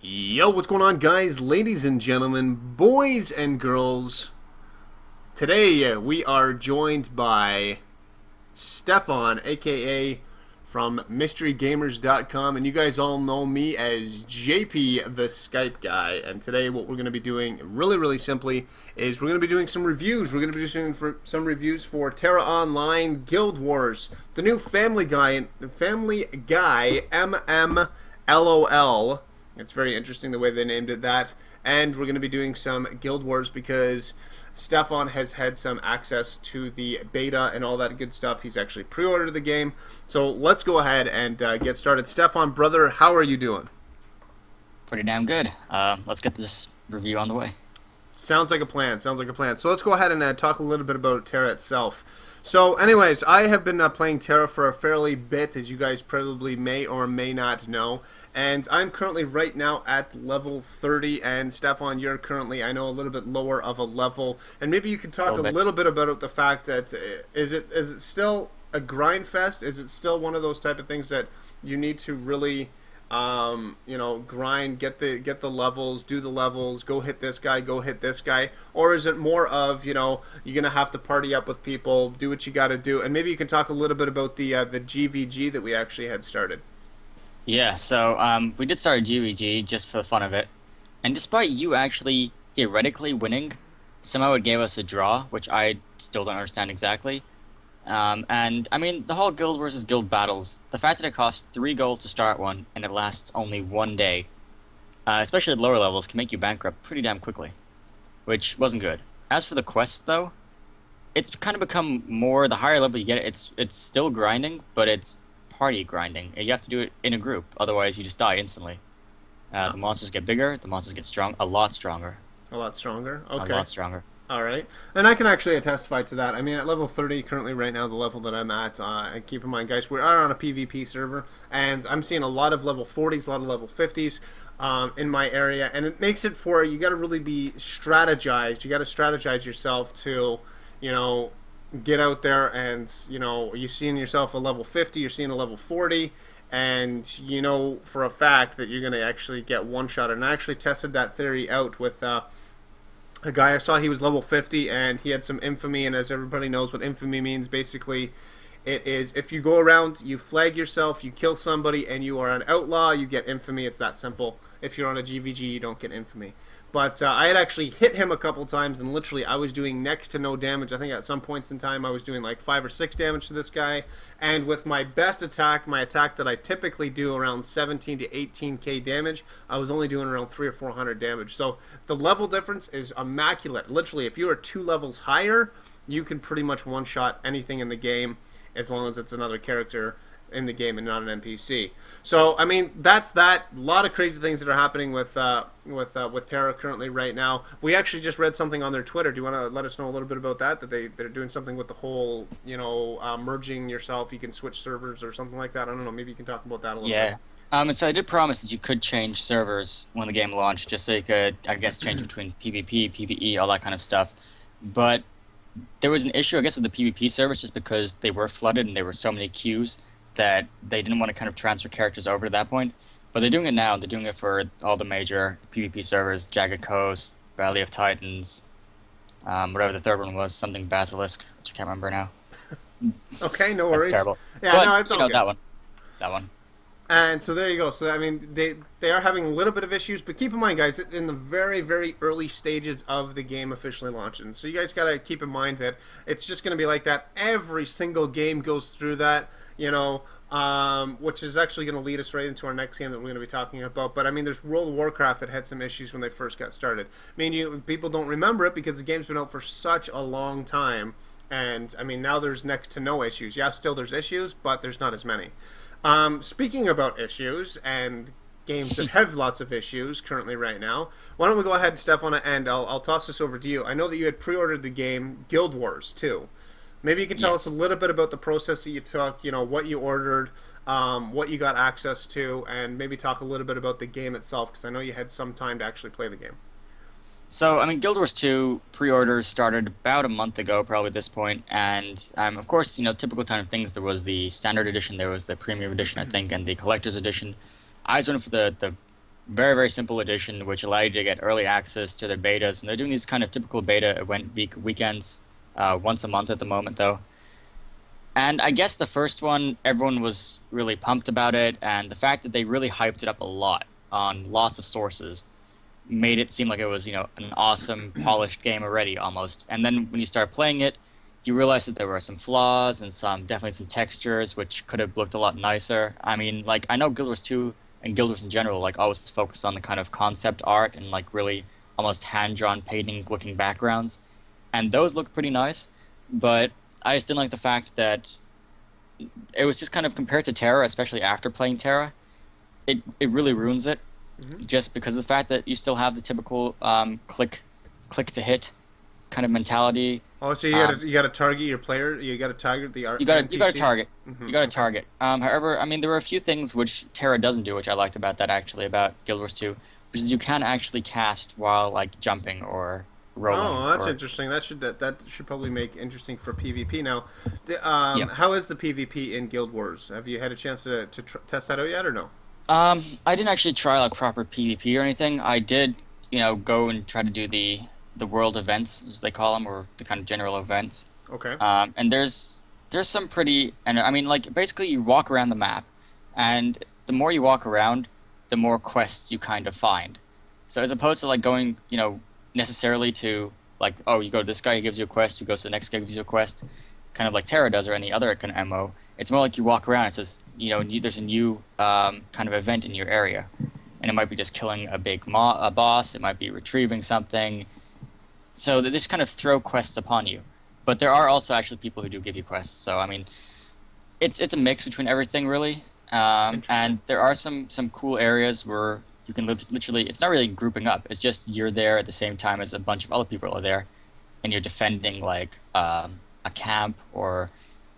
Yo, what's going on, guys, ladies and gentlemen, boys and girls? Today we are joined by Stefan, aka from MysteryGamers.com, and you guys all know me as JP the Skype guy. And today what we're going to be doing, really simply, is we're going to be doing some reviews. We're going to be doing some reviews for Tera Online Guild Wars, the new Family Guy MMLOL. It's very interesting the way they named it that. And we're going to be doing some Guild Wars because Stefan has had some access to the beta and all that good stuff. He's actually pre-ordered the game. So let's go ahead and get started. Stefan, brother, how are you doing? Pretty damn good. Let's get this review on the way. Sounds like a plan. Sounds like a plan. So let's go ahead and talk a little bit about Tera itself. So anyways, I have been playing Tera for a fairly bit, as you guys probably may or may not know. And I'm currently right now at level 30. And Stefan, you're currently, I know, a little bit lower of a level. And maybe you can talk a little bit about the fact that, is it still a grind fest? Is it still one of those type of things that you need to really... you know, grind, get the levels, do the levels, go hit this guy, or is it more of, you know, you're gonna have to party up with people, do what you got to do? And maybe you can talk a little bit about the GVG that we actually had started. Yeah, so we did start a GVG just for the fun of it, and despite you actually theoretically winning, somehow it gave us a draw, which I still don't understand exactly. And I mean, the whole guild versus guild battles, the fact that it costs 3 gold to start one and it lasts only 1 day, especially at lower levels, can make you bankrupt pretty damn quickly, which wasn't good. As for the quests, though, it's kind of become more, the higher level you get, it's still grinding, but it's party grinding. You have to do it in a group, otherwise you just die instantly. The monsters get bigger, the monsters get a lot stronger. A lot stronger? Okay. A lot stronger. All right, and I can actually testify to that. I mean, at level 30 currently right now, the level that I'm at, and keep in mind, guys, we are on a PvP server, and I'm seeing a lot of level 40s, a lot of level 50s in my area, and it makes it for, you got to really be strategized. You got to strategize yourself to, you know, get out there and, you know, you're seeing yourself a level 50, you're seeing a level 40, and you know for a fact that you're going to actually get one-shot. And I actually tested that theory out with... a guy I saw, he was level 50 and he had some infamy, and as everybody knows what infamy means, basically it is if you go around, you flag yourself, you kill somebody, and you are an outlaw, you get infamy. It's that simple. If you're on a GVG, you don't get infamy. But I had actually hit him a couple times, and literally I was doing next to no damage. I think at some points in time I was doing like 5 or 6 damage to this guy, and with my best attack, my attack that I typically do around 17 to 18k damage, I was only doing around 300 or 400 damage. So the level difference is immaculate. Literally, if you are 2 levels higher, you can pretty much one-shot anything in the game, as long as it's another character in the game and not an NPC. So I mean, that's that. A lot of crazy things that are happening with Tera currently right now. We actually just read something on their Twitter. Do you want to let us know a little bit about that? That they're doing something with the whole, you know, merging yourself. You can switch servers or something like that. I don't know. Maybe you can talk about that a little bit. And so I did promise that you could change servers when the game launched, just so you could, I guess, change between PvP, PvE, all that kind of stuff. But there was an issue, I guess, with the PvP servers, just because they were flooded and there were so many queues that they didn't want to kind of transfer characters over to that point. But they're doing it now. They're doing it for all the major PvP servers, Jagged Coast, Valley of Titans, whatever the third one was, something Basilisk, which I can't remember now. Okay, no worries. That's terrible. Yeah, but, no, it's all good. That one. And so there you go. So I mean, they are having a little bit of issues, but keep in mind, guys, in the very early stages of the game officially launching. So you guys got to keep in mind that it's just going to be like that. Every single game goes through that, you know, which is actually going to lead us right into our next game that we're going to be talking about. But I mean, there's World of Warcraft that had some issues when they first got started. I mean, people don't remember it because the game's been out for such a long time. And I mean, now there's next to no issues. Yeah, still there's issues, but there's not as many. Speaking about issues and games that have lots of issues currently right now, why don't we go ahead, Stefan, and I'll toss this over to you. I know that you had pre-ordered the game Guild Wars 2. Maybe you can tell us a little bit about the process that you took, you know, what you ordered, what you got access to, and maybe talk a little bit about the game itself, because I know you had some time to actually play the game. So, I mean, Guild Wars 2 pre-orders started about a month ago, probably at this point, and of course, typical kind of things. There was the standard edition, there was the premium edition, I think, and the collector's edition. I was went for the very, very simple edition, which allowed you to get early access to their betas, and they're doing these kind of typical beta event weekends, once a month at the moment, though. And I guess the first one, everyone was really pumped about it, and the fact that they really hyped it up a lot on lots of sources made it seem like it was, an awesome, polished game already almost. And then when you start playing it, you realize that there were some flaws and definitely some textures which could have looked a lot nicer. I mean, like I know Guild Wars 2 and Guild Wars in general like always focus on the kind of concept art and like really almost hand-drawn painting looking backgrounds. And those look pretty nice, but I just didn't like the fact that it was just kind of compared to Terra, especially after playing Terra, it really ruins it Hmm. just because of the fact that you still have the typical click to hit kind of mentality. Oh, so Um, you gotta target your player. You gotta target the you got to NPCs. target. Hmm. You got to Okay. target. However, I mean there were a few things which Terra doesn't do, which I liked about that actually about Guild Wars 2, which is you can actually cast while like jumping or rolling Oh, that's or interesting. That should probably make interesting for PvP. Now, yeah. how is the PvP in Guild Wars? Have you had a chance to test that out yet, or no? I didn't actually try like proper PvP or anything. I did, go and try to do the world events as they call them, or the kind of general events. Okay. And there's some pretty, and I mean like basically you walk around the map, and the more you walk around, the more quests you kind of find. So as opposed to like going, necessarily to like, oh, you go to this guy, he gives you a quest, you go to the next guy, gives you a quest, kind of like Terra does or any other kind of MO. It's more like you walk around, it says, there's a new kind of event in your area. And it might be just killing a boss, it might be retrieving something. So they just kind of throw quests upon you. But there are also actually people who do give you quests. So I mean, it's a mix between everything really. Interesting. And there are some cool areas where you can literally. It's not really grouping up. It's just you're there at the same time as a bunch of other people are there, and you're defending like a camp or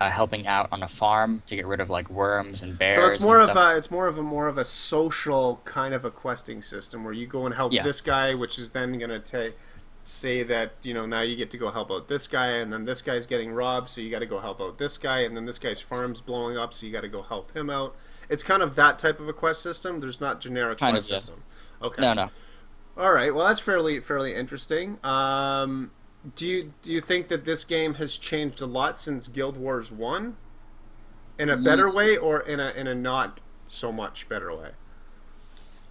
helping out on a farm to get rid of like worms and So it's bears and more of stuff. a social kind of a questing system where you go and help Yeah, this guy, which is then gonna take say that now you get to go help out this guy, and then this guy's getting robbed, so you got to go help out this guy, and then this guy's farm's blowing up, so you got to go help him out. It's kind of that type of a quest system. There's not generic kind of. quest Yeah. system. Okay. No, no. All right. Well, that's fairly interesting. Do you think that this game has changed a lot since Guild Wars One, in a better way, or in a not so much better way?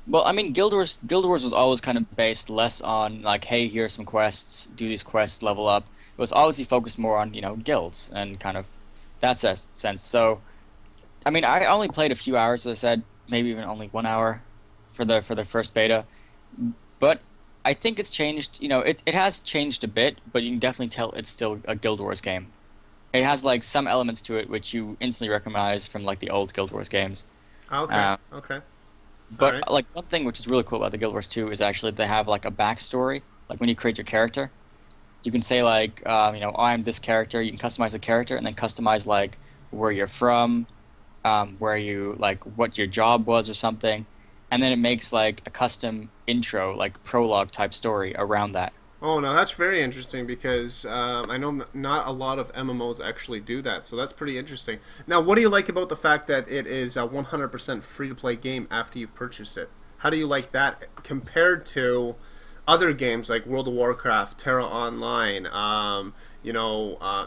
Well, I mean, Guild Wars was always kind of based less on like, hey, here's some quests, do these quests, level up. It was obviously focused more on, guilds and kind of that sense. So, I mean, I only played a few hours, as I said, maybe even only 1 hour for the first beta. But I think it's changed, it has changed a bit, but you can definitely tell it's still a Guild Wars game. It has like some elements to it which you instantly recognize from like the old Guild Wars games. Okay. Uh, Okay. All But right. like one thing which is really cool about the Guild Wars 2 is actually they have like a backstory. Like when you create your character, you can say like, I'm this character. You can customize the character and then customize like where you're from, where you like what your job was or something, and then it makes like a custom intro, like prologue type story around that. Oh no, that's very interesting because I know not a lot of MMOs actually do that, so that's pretty interesting. Now, what do you like about the fact that it is a 100% free to play game after you've purchased it? How do you like that compared to other games like World of Warcraft, Terra Online?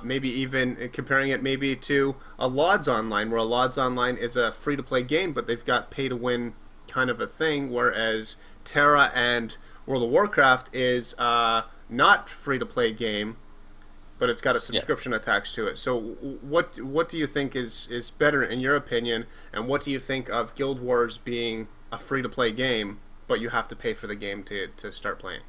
Maybe even comparing it maybe to a LODS Online, where a LODS Online is a free to play game, but they've got pay to win kind of a thing, whereas Terra and World of Warcraft is not free to play game, but it's got a Yeah. subscription attached to it. So what do you think is better in your opinion, and what do you think of Guild Wars being a free to play game, but you have to pay for the game to start playing?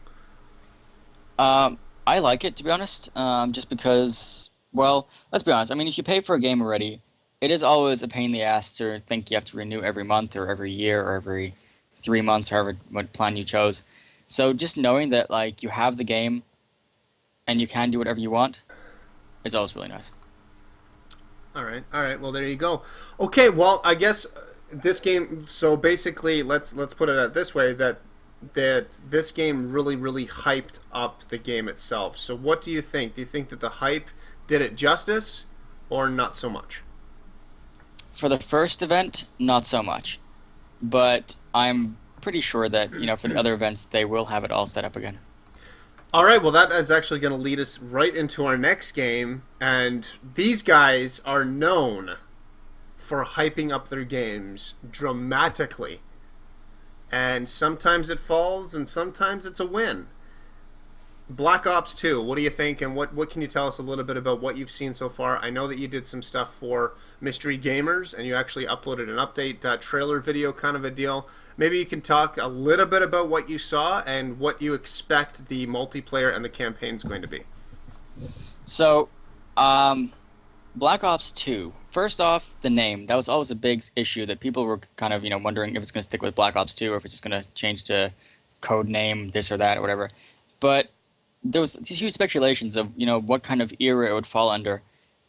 I like it to be honest, just because, well, let's be honest. I mean, if you pay for a game already, it is always a pain in the ass to think you have to renew every month or every year or every 3 months, however what plan you chose. So just knowing that like you have the game and you can do whatever you want is always really nice. All right, all right. Well, there you go. Okay, well, I guess this game. So basically, let's put it out this way that that this game really, really hyped up the game itself. So, what do you think? Do you think that the hype did it justice, or not so much? For the first event, not so much. But I'm pretty sure that, for the other events, they will have it all set up again. All right, well, that is actually going to lead us right into our next game. And these guys are known for hyping up their games dramatically. And sometimes it falls, and sometimes it's a win. Black Ops 2, what do you think, and what can you tell us a little bit about what you've seen so far? I know that you did some stuff for Mystery Gamers, and you actually uploaded an update trailer video kind of a deal. Maybe you can talk a little bit about what you saw and what you expect the multiplayer and the campaign's going to be. So, um, Black Ops 2. First off, the name. That was always a big issue that people were kind of, wondering if it's going to stick with Black Ops 2 or if it's just going to change to code name, this or that, or whatever. But there was these huge speculations of, what kind of era it would fall under.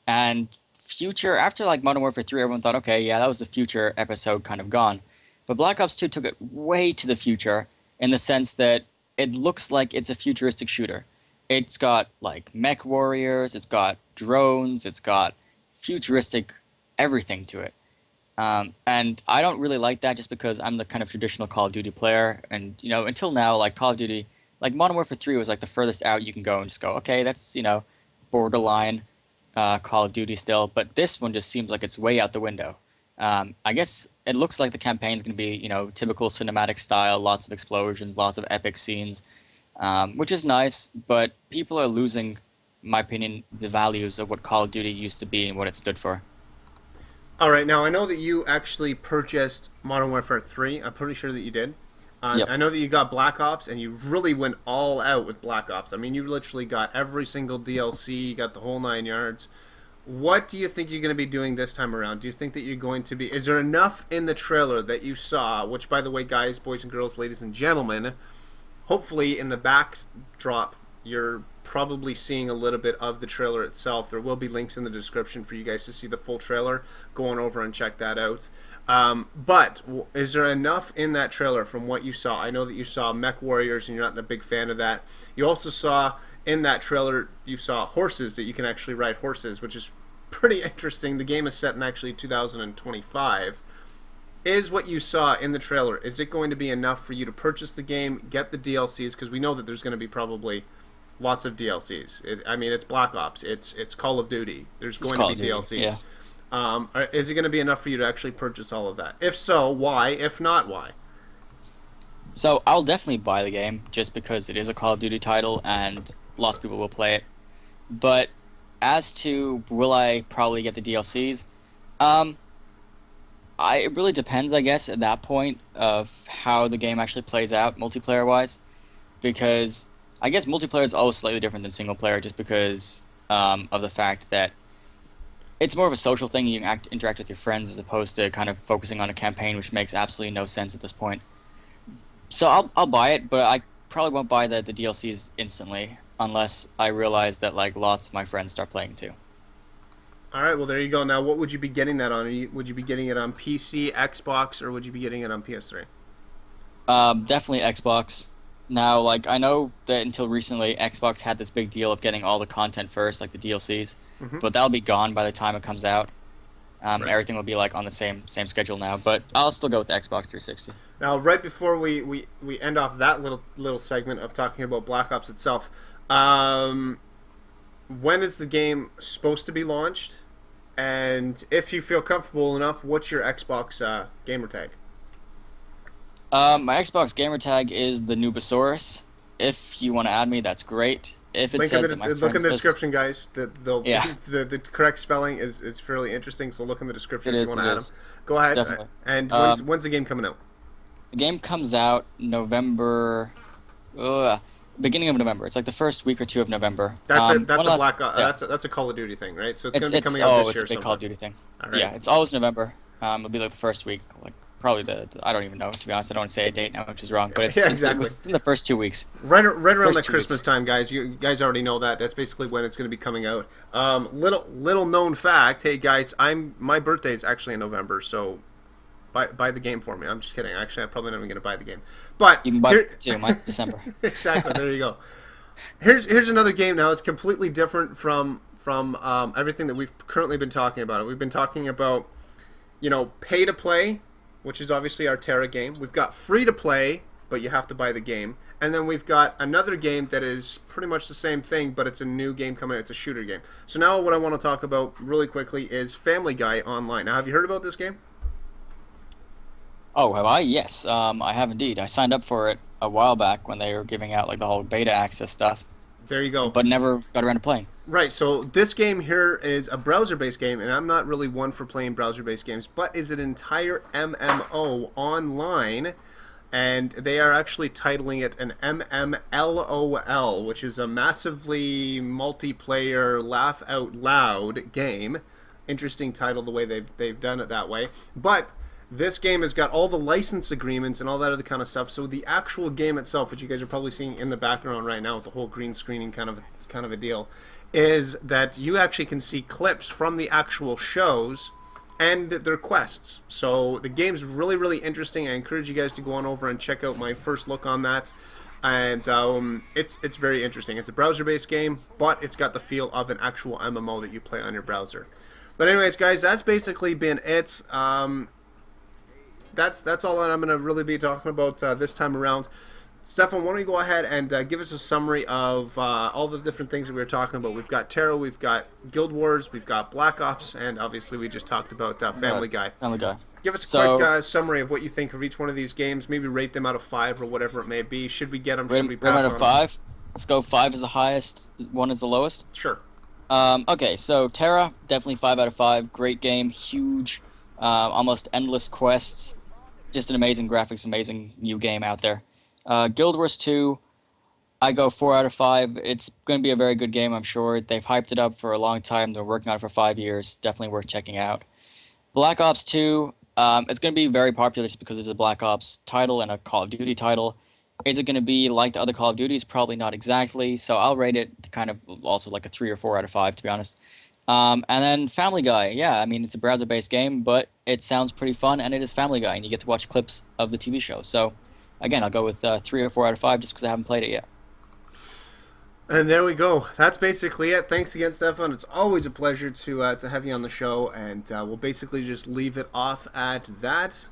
And future, after like Modern Warfare 3, everyone thought, okay, yeah, that was the future episode kind of gone. But Black Ops 2 took it way to the future in the sense that it looks like it's a futuristic shooter. It's got like mech warriors, it's got drones, it's got futuristic everything to it. And I don't really like that just because I'm the kind of traditional Call of Duty player. And, until now, like Call of Duty, like Modern Warfare 3 was like the furthest out you can go and just go, okay, that's, borderline Call of Duty still. But this one just seems like it's way out the window. I guess it looks like the campaign's going to be, typical cinematic style, lots of explosions, lots of epic scenes, which is nice. But people are losing, in my opinion, the values of what Call of Duty used to be and what it stood for. All right, now I know that you actually purchased Modern Warfare 3. I'm pretty sure that you did. Yep. I know that you got Black Ops, and you really went all out with Black Ops. I mean, you literally got every single DLC, you got the whole 9 yards. What do you think you're going to be doing this time around? Do you think that you're going to be... Is there enough in the trailer that you saw, which, by the way, guys, boys and girls, ladies and gentlemen, hopefully in the backdrop, you're probably seeing a little bit of the trailer itself. There will be links in the description for you guys to see the full trailer. Go on over and check that out. But is there enough in that trailer from what you saw? I know that you saw mech warriors and you're not a big fan of that. You also saw in that trailer, you saw horses, that you can actually ride horses, which is pretty interesting. The game is set in actually 2025. Is what you saw in the trailer, is it going to be enough for you to purchase the game, get the DLCs? Because we know that there's going to be probably lots of DLCs. I mean, it's Black Ops. It's Call of Duty. There's It's going to Call be of Duty. DLCs. Yeah. Is it going to be enough for you to actually purchase all of that? If so, why? If not, why? So I'll definitely buy the game just because it is a Call of Duty title and lots of people will play it. But as to will I probably get the DLCs, um, it really depends, I guess, at that point of how the game actually plays out multiplayer wise, because I guess multiplayer is always slightly different than single player just because of the fact that it's more of a social thing. You can interact with your friends as opposed to kind of focusing on a campaign, which makes absolutely no sense at this point. So I'll buy it, but I probably won't buy the DLCs instantly unless I realize that like lots of my friends start playing too. All right, well, there you go. Now, what would you be getting that on? Would you be getting it on PC, Xbox, or would you be getting it on PS3? Definitely Xbox. Now, like I know that until recently, Xbox had this big deal of getting all the content first, like the DLCs, Hmm. but that'll be gone by the time it comes out. Right. Everything will be like on the same schedule now, but I'll still go with the Xbox 360. Now, right before we end off that little segment of talking about Black Ops itself, um, when is the game supposed to be launched? And if you feel comfortable enough, what's your Xbox gamer tag? My Xbox gamer tag is the Nubasaurus. If you want to add me, that's great. If it Link in says the that my look friend in the says, description, guys. yeah, The correct spelling is fairly interesting. So look in the description it if you is. want It to add them. is Go ahead. definitely. And Um, when's the game coming out? the game comes out November, beginning of November. It's like the first week or two of November. That's One a last, Black yeah, that's a Call of Duty thing, right? So it's it's going to be it's coming out oh, this it's a year big Call of sometime. Duty thing. All Yeah, right. it's always November. It'll be like the first week, like probably I don't even know to be honest. I don't want to say a date now, which is wrong, but Yeah, it's exactly. within the first 2 weeks. Right around the First 2 weeks. Christmas time, guys. You guys already know that. That's basically when it's going to be coming out. Little known fact. Hey guys, my birthday is actually in November, so buy the game for me. I'm just kidding. Actually, I'm probably not even going to buy the game. But You can buy here, it too. Mine's December. exactly. There you go. Here's another game now. It's completely different from everything that we've currently been talking about. We've been talking about, pay to play, which is obviously our Tera game. We've got free to play, but you have to buy the game. And then we've got another game that is pretty much the same thing, but it's a new game coming out. It's a shooter game. So now what I want to talk about really quickly is Family Guy Online. Now, have you heard about this game? Oh, have I? Yes, I have indeed. I signed up for it a while back when they were giving out like the whole beta access stuff, There you go. but never got around to playing. Right, so this game here is a browser-based game, and I'm not really one for playing browser-based games, but is an entire MMO online, and they are actually titling it an MMLOL, which is a massively multiplayer, laugh-out-loud game. Interesting title, the way they've done it that way. But this game has got all the license agreements and all that other kind of stuff. So the actual game itself, which you guys are probably seeing in the background right now with the whole green screening kind of a deal, is that you actually can see clips from the actual shows and their quests. So the game's really, really interesting. I encourage you guys to go on over and check out my first look on that. And it's very interesting. It's a browser-based game, but it's got the feel of an actual MMO that you play on your browser. But anyways, guys, that's basically been it. That's all that I'm going to really be talking about this time around. Stefan, why don't you go ahead and give us a summary of all the different things that we were talking about. We've got Tera, we've got Guild Wars, we've got Black Ops, and obviously we just talked about Family Guy. Family Guy. Give us a quick summary of what you think of each one of these games. Maybe rate them out of 5 or whatever it may be. Should we get them? Should we pass Rate on out of 5. Let's go 5 is the highest, 1 is the lowest. Sure. Okay, so Tera, definitely 5 out of 5. Great game, huge, almost endless quests. Just an amazing graphics, amazing new game out there. Guild Wars 2, I go 4 out of 5. It's going to be a very good game, I'm sure. They've hyped it up for a long time. They're working on it for 5 years. Definitely worth checking out. Black Ops 2, it's going to be very popular just because it's a Black Ops title and a Call of Duty title. Is it going to be like the other Call of Duties? Probably not exactly. So I'll rate it kind of also like a 3 or 4 out of 5, to be honest. And then Family Guy. Yeah, I mean, it's a browser-based game, but it sounds pretty fun, and it is Family Guy, and you get to watch clips of the TV show. So, again, I'll go with 3 or 4 out of 5 just because I haven't played it yet. And there we go. That's basically it. Thanks again, Stefan. It's always a pleasure to have you on the show, and we'll basically just leave it off at that.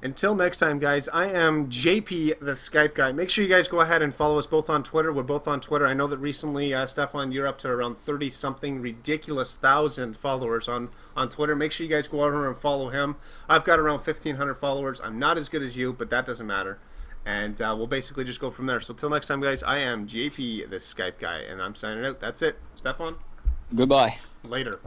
Until next time, guys, I am JP, the Skype guy. Make sure you guys go ahead and follow us both on Twitter. We're both on Twitter. I know that recently, Stefan, you're up to around 30-something ridiculous thousand followers on Twitter. Make sure you guys go over and follow him. I've got around 1,500 followers. I'm not as good as you, but that doesn't matter. And we'll basically just go from there. So until next time, guys, I am JP, the Skype guy, and I'm signing out. That's it. Stefan? Goodbye. Later.